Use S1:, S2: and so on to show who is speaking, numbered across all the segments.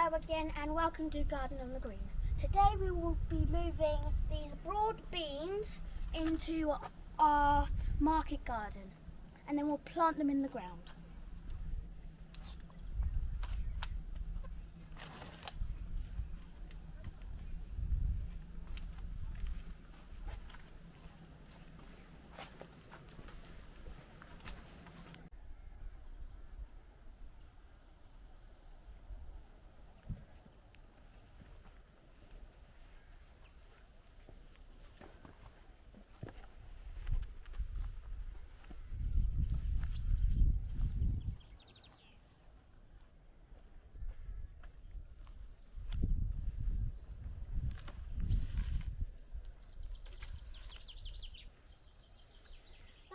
S1: Hello again and welcome to Garden on the Green. Today we will be moving these broad beans into our market garden and then we'll plant them in the ground.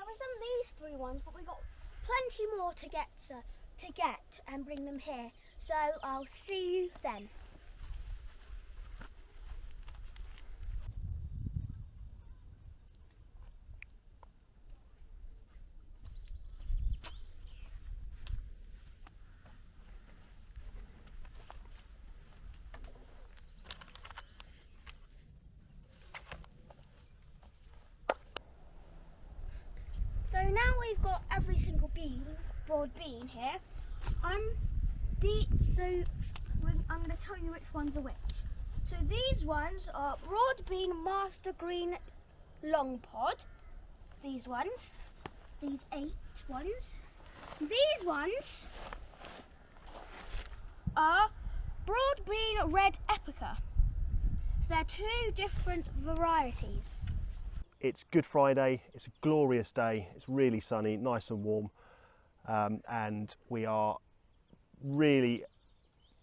S1: We've done these 3 ones, but we've got plenty more to get and bring them here. So I'll see you then. So now we've got every single broad bean here. I'm going to tell you which ones are which. So these ones are broad bean master green long pod. These ones, these 8 ones. These ones are broad bean red epica. They're 2 different varieties.
S2: It's Good Friday, it's a glorious day, it's really sunny, nice and warm, and we are really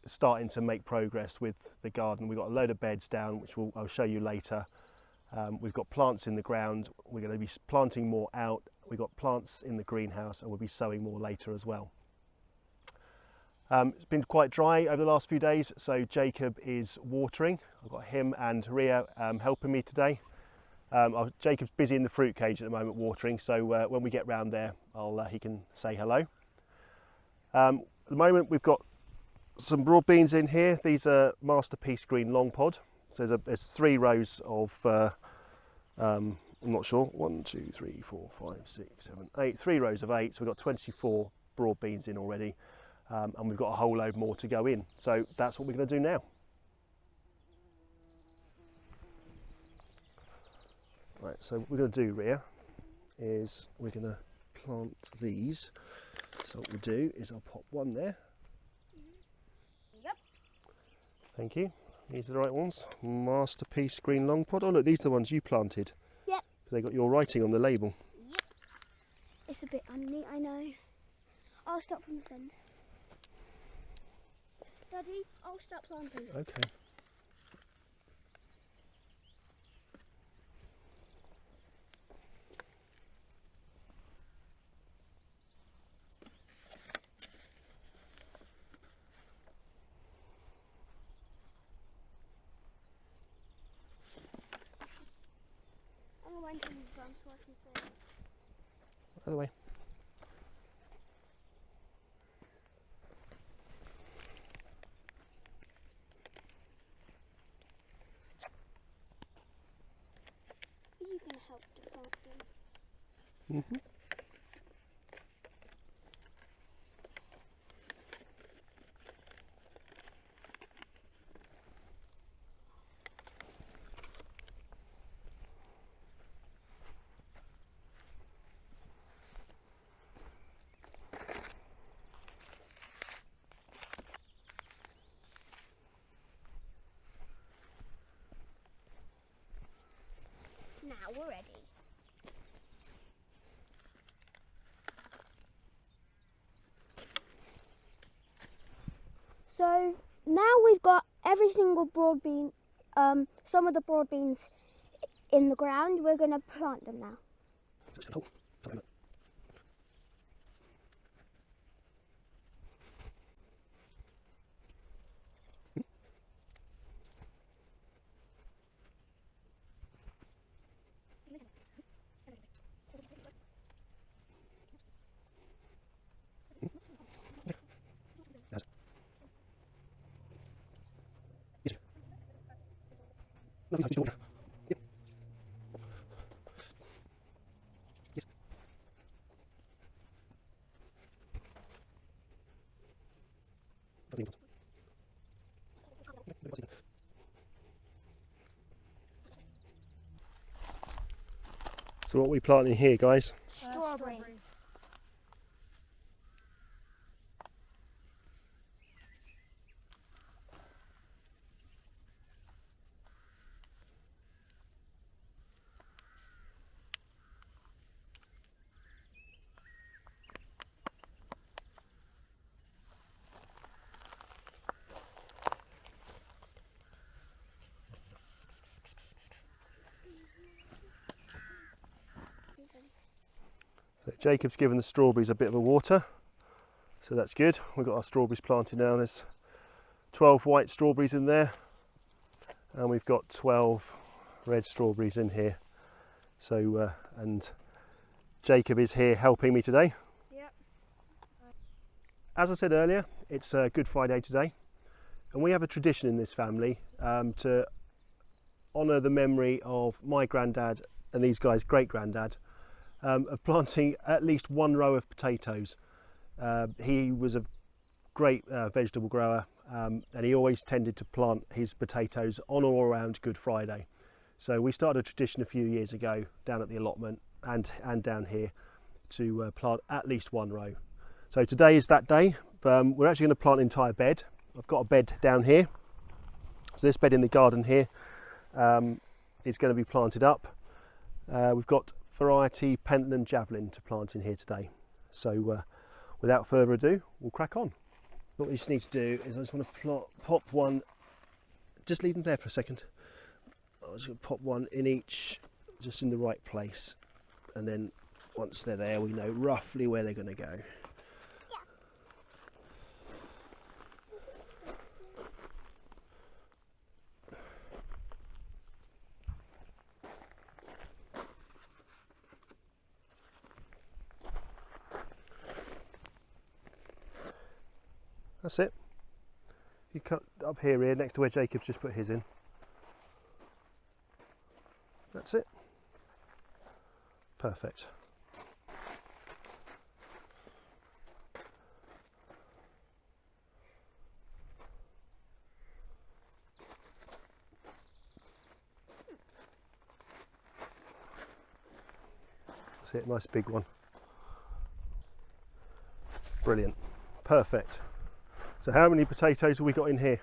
S2: starting to make progress with the garden. We've got a load of beds down, which I'll show you later. We've got plants in the ground, we're going to be planting more out, we've got plants in the greenhouse, and we'll be sowing more later as well. It's been quite dry over the last few days, so Jacob is watering. I've got him and Ria helping me today. Jacob's busy in the fruit cage at the moment watering, so when we get round there he can say hello. At the moment we've got some broad beans in here. These are Masterpiece Green Long Pod. So there's 3 rows of, I'm not sure, 1, 2, 3, 4, 5, 6, 7, 8, 3 rows of 8, so we've got 24 broad beans in already, and we've got a whole load more to go in. So that's what we're going to do now. Right, so what we're going to do, Ria, is we're going to plant these. So what we'll do is I'll pop one there.
S1: Yep.
S2: Thank you. These are the right ones. Masterpiece Green Long Pod. Oh look, these are the ones you planted.
S1: Yep.
S2: They got your writing on the label.
S1: Yep. It's a bit unneat, I know. I'll start from this end. Daddy, I'll start planting.
S2: Okay.
S1: I'm going to move around so I can see.
S2: Other way.
S1: You can help to plant them.
S2: Mm-hmm.
S1: Now we're ready. So now we've got every single broad bean, some of the broad beans in the ground. We're going to plant them now.
S2: So what are we planting here, guys?
S1: Strawberries.
S2: So Jacob's given the strawberries a bit of a water, so that's good. We've got our strawberries planted now. There's 12 white strawberries in there, and we've got 12 red strawberries in here. So and Jacob is here helping me today.
S1: Yep.
S2: As I said earlier, it's Good Friday today, and we have a tradition in this family to honour the memory of my granddad and these guys' great granddad, of planting at least one row of potatoes. He was a great vegetable grower, and he always tended to plant his potatoes on or around Good Friday. So we started a tradition a few years ago down at the allotment and down here to plant at least one row. So today is that day. We're actually going to plant an entire bed. I've got a bed down here. So this bed in the garden here is going to be planted up. We've got variety Pentland Javelin to plant in here today. So without further ado, we'll crack on. What we just need to do is I just want to pop one, just leave them there for a second. I was going to pop one in each, just in the right place, and then once they're there we know roughly where they're going to go. That's it. You cut up here next to where Jacob's just put his in. That's it. Perfect. That's it, nice big one. Brilliant. Perfect. So how many potatoes have we got in here?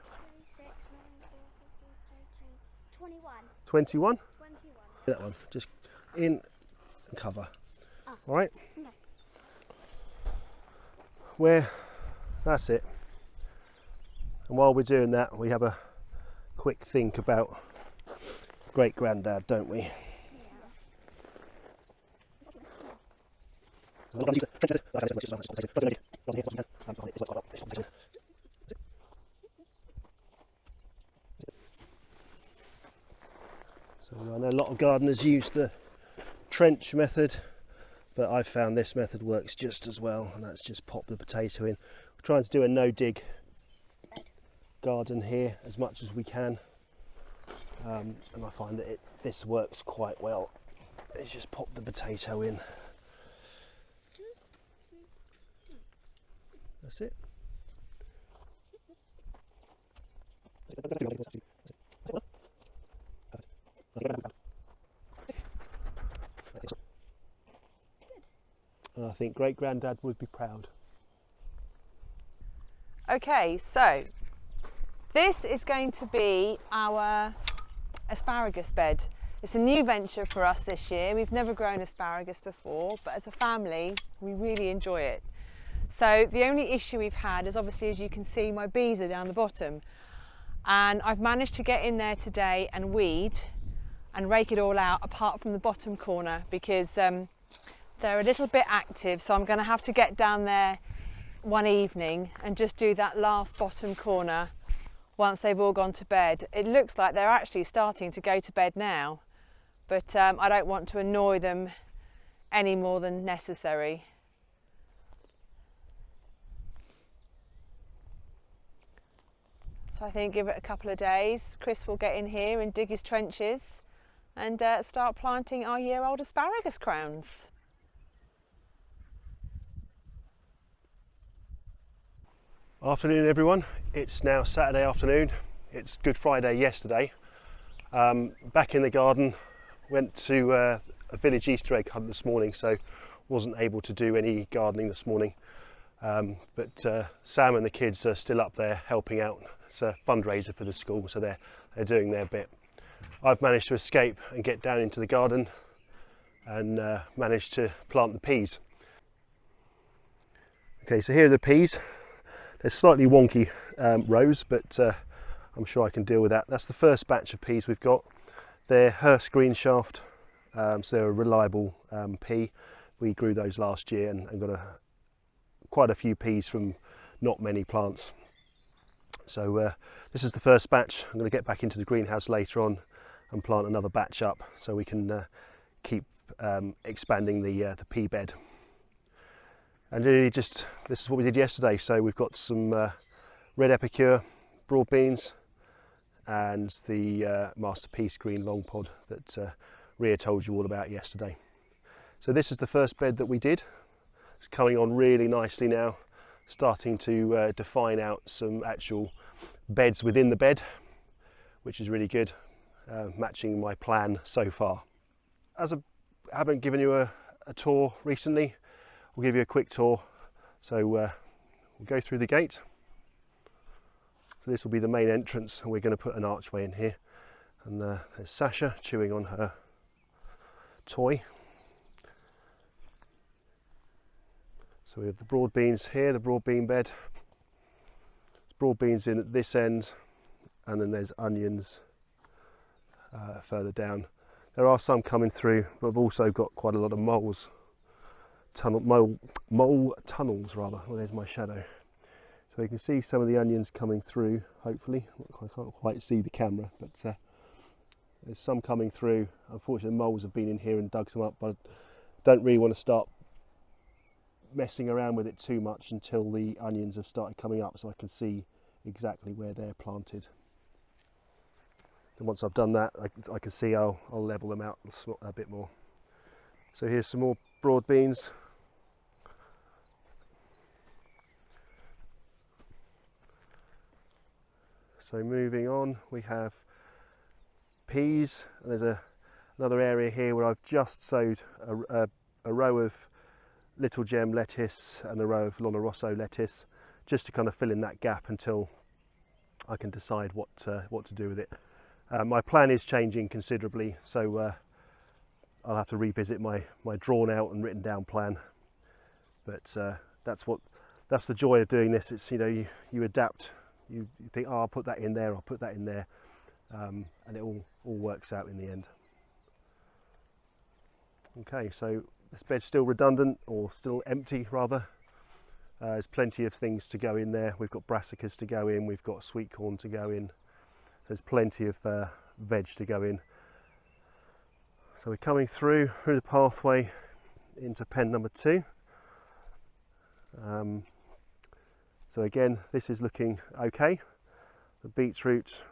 S1: 21.
S2: 21?
S1: 21.
S2: That one, just in and cover. Oh. All right?
S1: Okay.
S2: That's it. And while we're doing that, we have a quick think about great granddad, don't we? So I know a lot of gardeners use the trench method, but I've found this method works just as well, and that's just pop the potato in. We're trying to do a no-dig garden here as much as we can, and I find that this works quite well. It's just pop the potato in. That's it. And I think great granddad would be proud.
S3: Okay, so this is going to be our asparagus bed. It's a new venture for us this year. We've never grown asparagus before, but as a family, we really enjoy it. So the only issue we've had is, obviously, as you can see, my bees are down the bottom, and I've managed to get in there today and weed and rake it all out apart from the bottom corner, because they're a little bit active, so I'm going to have to get down there one evening and just do that last bottom corner once they've all gone to bed. It looks like they're actually starting to go to bed now, but I don't want to annoy them any more than necessary. So So I think give it a couple of days, Chris will get in here and dig his trenches and start planting our year-old asparagus crowns.
S2: Afternoon everyone, it's now Saturday afternoon. It's Good Friday yesterday. Back in the garden, went to a village Easter egg hunt this morning, so wasn't able to do any gardening this morning. But Sam and the kids are still up there helping out. It's a fundraiser for the school, so they're doing their bit. I've managed to escape and get down into the garden and managed to plant the peas. Okay, so here are the peas. They're slightly wonky rows, but I'm sure I can deal with that. That's the first batch of peas we've got. They're Hurst Green Shaft, so they're a reliable pea. We grew those last year and got quite a few peas from not many plants. So this is the first batch. I'm going to get back into the greenhouse later on and plant another batch up so we can keep expanding the pea bed. And really this is what we did yesterday. So we've got some red epicure, broad beans, and the Masterpiece green long pod that Ria told you all about yesterday. So this is the first bed that we did. It's coming on really nicely now, starting to define out some actual beds within the bed, which is really good, matching my plan so far. As I haven't given you a tour recently, I'll give you a quick tour. So we'll go through the gate. So this will be the main entrance, and we're going to put an archway in here. And there's Sasha chewing on her toy. So we have the broad beans here, the broad bean bed. There's broad beans in at this end, and then there's onions further down. There are some coming through, but I've also got quite a lot of mole tunnels rather. Well, there's my shadow. So you can see some of the onions coming through, hopefully. I can't quite see the camera, but there's some coming through. Unfortunately, the moles have been in here and dug some up, but I don't really want to start messing around with it too much until the onions have started coming up, so I can see exactly where they're planted. And once I've done that, I can see I'll level them out a bit more. So here's some more broad beans. So moving on, we have peas, and there's another area here where I've just sowed a row of Little Gem lettuce and a row of Lonna Rosso lettuce, just to kind of fill in that gap until I can decide what to do with it. My plan is changing considerably, so I'll have to revisit my drawn out and written down plan. But that's the joy of doing this. It's, you know, you adapt. You think, oh, I'll put that in there, I'll put that in there, and it all works out in the end. Okay, so this bed's still redundant, or still empty rather. There's plenty of things to go in there. We've got brassicas to go in, we've got sweet corn to go in. There's plenty of veg to go in. So we're coming through the pathway into pen number 2. So again, this is looking okay. The beetroot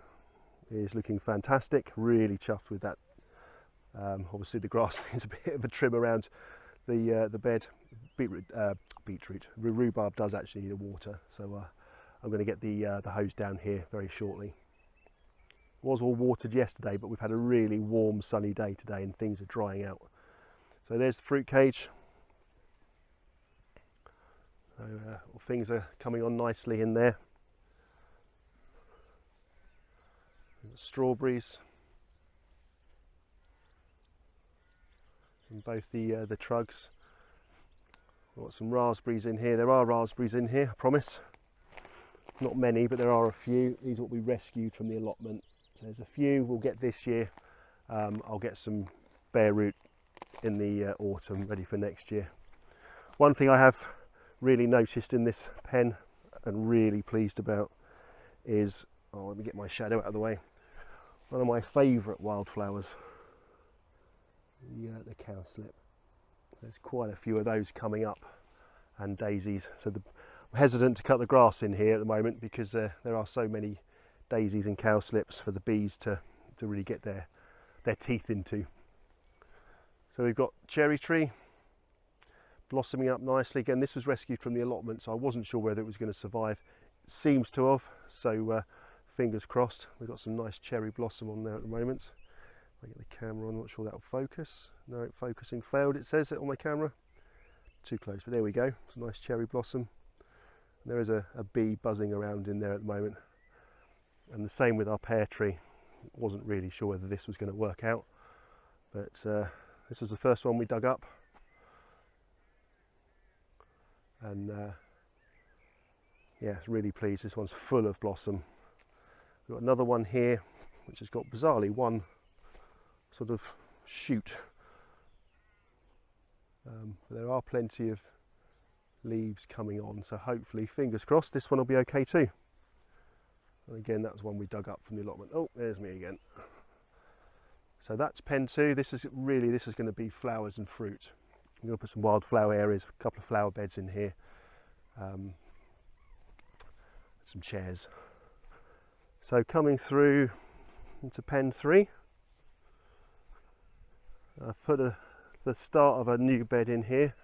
S2: is looking fantastic. Really chuffed with that. Obviously the grass needs a bit of a trim around the bed. Beetroot. Rhubarb does actually need a water, so I'm going to get the hose down here very shortly. It was all watered yesterday, but we've had a really warm sunny day today and things are drying out. So there's the fruit cage. So things are coming on nicely in there. Strawberries in both the trugs. We've got some raspberries in here. There are raspberries in here, I promise. Not many, but there are a few. These are what we rescued from the allotment. So there's a few we'll get this year. I'll get some bare root in the autumn, ready for next year. One thing I have really noticed in this pen and really pleased about is, oh, let me get my shadow out of the way. One of my favourite wildflowers, the cowslip. There's quite a few of those coming up, and daisies. So I'm hesitant to cut the grass in here at the moment because there are so many daisies and cowslips for the bees to really get their teeth into. So we've got cherry tree blossoming up nicely. Again, this was rescued from the allotment, so I wasn't sure whether it was going to survive. It seems to have, so fingers crossed. We've got some nice cherry blossom on there at the moment. If I get the camera on, I'm not sure that'll focus. No, focusing failed, it says it on my camera. Too close, but there we go. Some nice cherry blossom. And there is a bee buzzing around in there at the moment. And the same with our pear tree. Wasn't really sure whether this was going to work out, but this was the first one we dug up, and yeah, really pleased. This one's full of blossom. We've got another one here which has got bizarrely one sort of shoot. There are plenty of leaves coming on, so hopefully, fingers crossed, this one will be okay too. And again, that's one we dug up from the allotment. Oh, there's me again. So that's pen 2. This is going to be flowers and fruit. I'm going to put some wildflower areas, a couple of flower beds in here, some chairs. So coming through into pen 3, I've put the start of a new bed in here.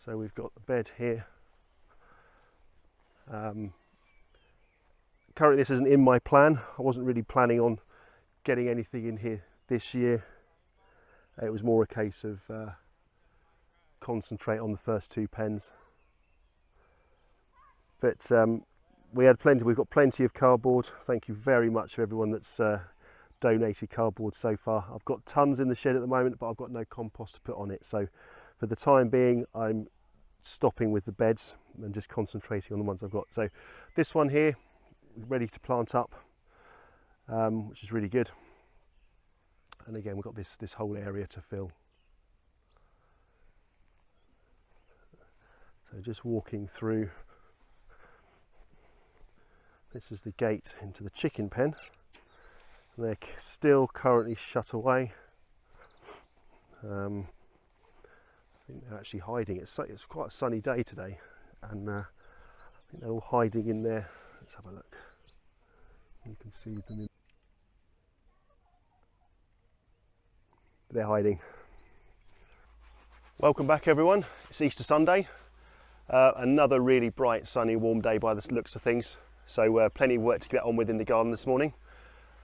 S2: So we've got the bed here. Currently this isn't in my plan. I wasn't really planning on getting anything in here this year. It was more a case of concentrate on the first 2 pens. But we've got plenty of cardboard. Thank you very much for everyone that's donated cardboard so far. I've got tons in the shed at the moment, but I've got no compost to put on it. So for the time being, I'm stopping with the beds and just concentrating on the ones I've got. So this one here, ready to plant up, which is really good. And again, we've got this whole area to fill. So just walking through. This is the gate into the chicken pen. They're still currently shut away. I think they're actually hiding. It's quite a sunny day today, and I think they're all hiding in there. Let's have a look. You can see them in. They're hiding. Welcome back, everyone. It's Easter Sunday. Another really bright, sunny, warm day by the looks of things. So plenty of work to get on with in the garden this morning.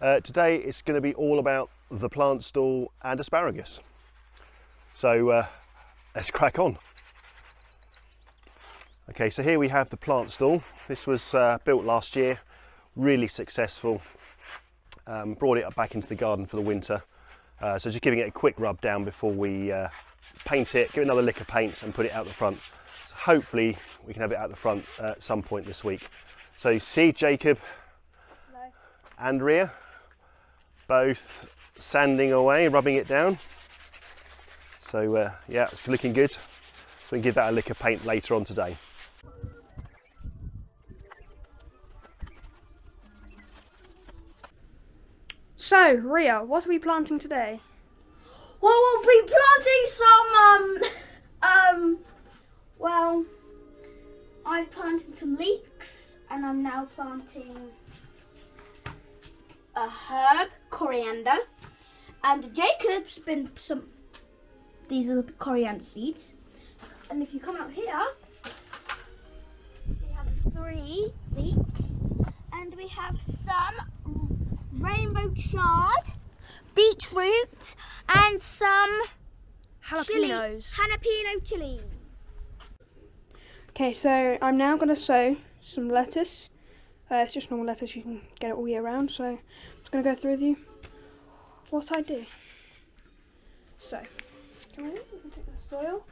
S2: Today it's going to be all about the plant stall and asparagus. So let's crack on. Okay, so here we have the plant stall. This was built last year, really successful. Brought it back into the garden for the winter. So just giving it a quick rub down before we paint it, give it another lick of paint and put it out the front. So hopefully we can have it out the front at some point this week. So you see Jacob and Rhea both sanding away, rubbing it down. So yeah, it's looking good. So we can give that a lick of paint later on today.
S4: So, Rhea, what are we planting today?
S1: Well, we'll be planting some, well, I've planted some leeks, and I'm now planting a herb, coriander, and Jacob's been these are the coriander seeds. And if you come out here, we have 3 leeks, and we have some rainbow chard, beetroot, and some jalapeno chili.
S4: Okay, so I'm now going to sow some lettuce. It's just normal lettuce, you can get it all year round. So I'm just going to go through with you what I do. So, come on, we'll take the soil.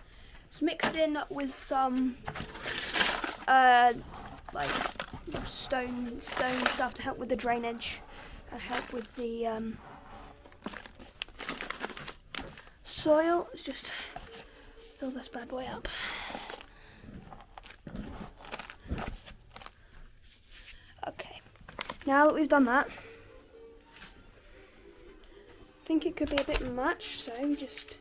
S4: It's mixed in with some like stone stuff to help with the drainage and help with the soil. Let's just fill this bad boy up. Okay, now that we've done that, I think it could be a bit much, so we just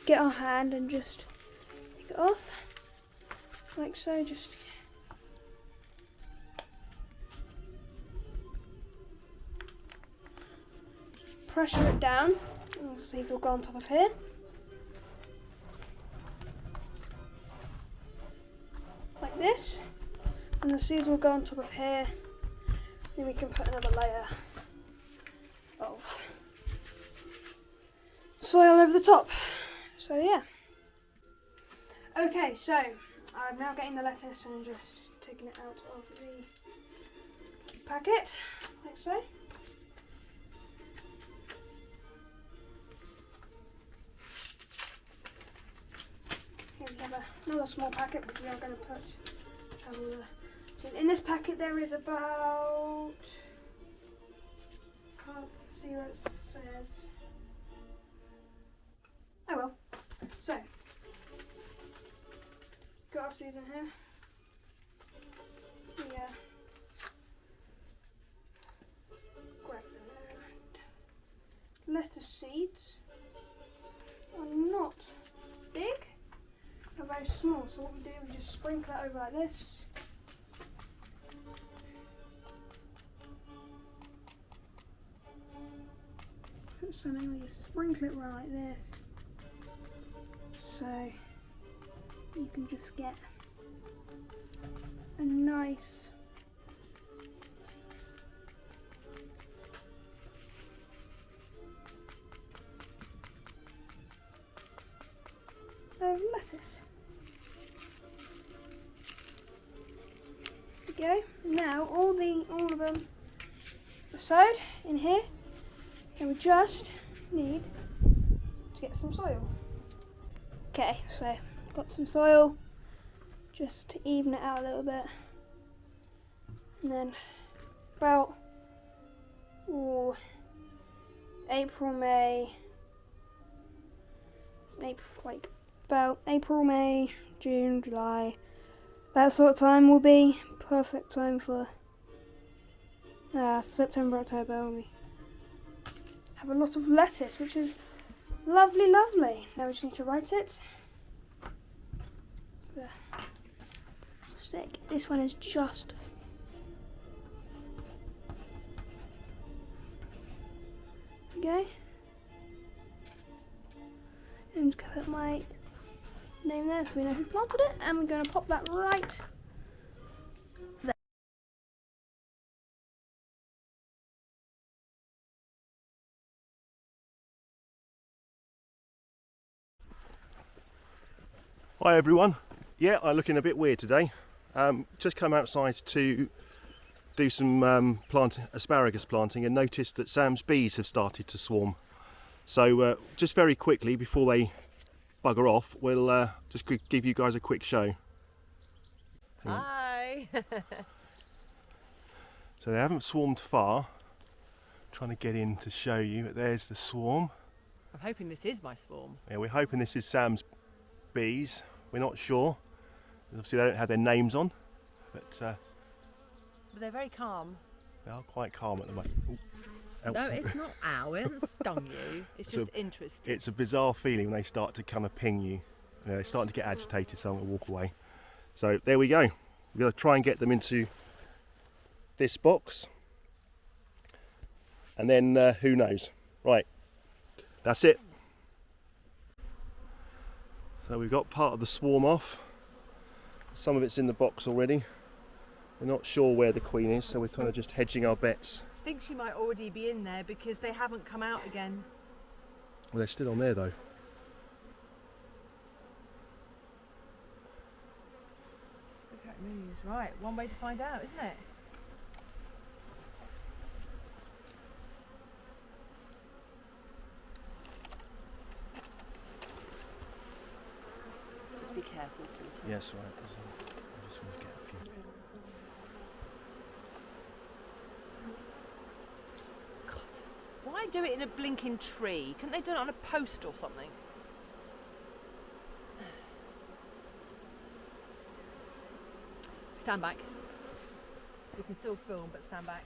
S4: get our hand and just take it off, like so, just pressure it down, and the seeds will go on top of here. Like this. And the seeds will go on top of here. Then we can put another layer of soil over the top. So yeah. Okay, so I'm now getting the lettuce and just taking it out of the packet, like so. Here we have another small packet, which we are going to put. So in this packet there is about, can't see what it says. Oh well. So got our seeds in here. Yeah. Grab the lettuce seeds. Are not big. They're very small. So what we do, we just sprinkle it over like this. So then we just sprinkle it right like this. So you can just get a nice of lettuce. There we go. Now all of them are sowed in here, and we just need to get some soil. Okay, so got some soil just to even it out a little bit, and then about April, May, June, July, that sort of time will be perfect time for September, October, when we have a lot of lettuce, which is lovely, lovely. Now we just need to write it. The stick. This one is just okay. And just put my name there so we know who planted it, and we're going to pop that right there.
S2: Hi everyone. Yeah, I'm looking a bit weird today. Just come outside to do some asparagus planting and noticed that Sam's bees have started to swarm. So just very quickly before they bugger off, we'll just give you guys a quick show.
S3: Hi!
S2: So they haven't swarmed far. I'm trying to get in to show you, but there's the swarm.
S3: I'm hoping this is my swarm.
S2: Yeah, we're hoping this is Sam's bees. We're not sure. Obviously they don't have their names on, but
S3: they're very calm.
S2: they are quite calm at the moment. Ooh.
S3: No, it's not ow, it hasn't stung you. It's just interesting.
S2: It's a bizarre feeling when they start to kind of ping you. They're starting to get agitated, so I'm going to walk away. So there we go. We're going to try and get them into this box. And then who knows. Right, that's it. So we've got part of the swarm off. Some of it's in the box already. We're not sure where the queen is, so we're kind of just hedging our bets.
S3: I think she might already be in there because they haven't come out again.
S2: Well, they're still on there though.
S3: Look how it moves. Right, one way to find out, isn't it? Just be careful, sweetie.
S2: Yes, right. I just want to get a few.
S3: God, why do it in a blinking tree? Couldn't they do it on a post or something? Stand back. You can still film, but stand back.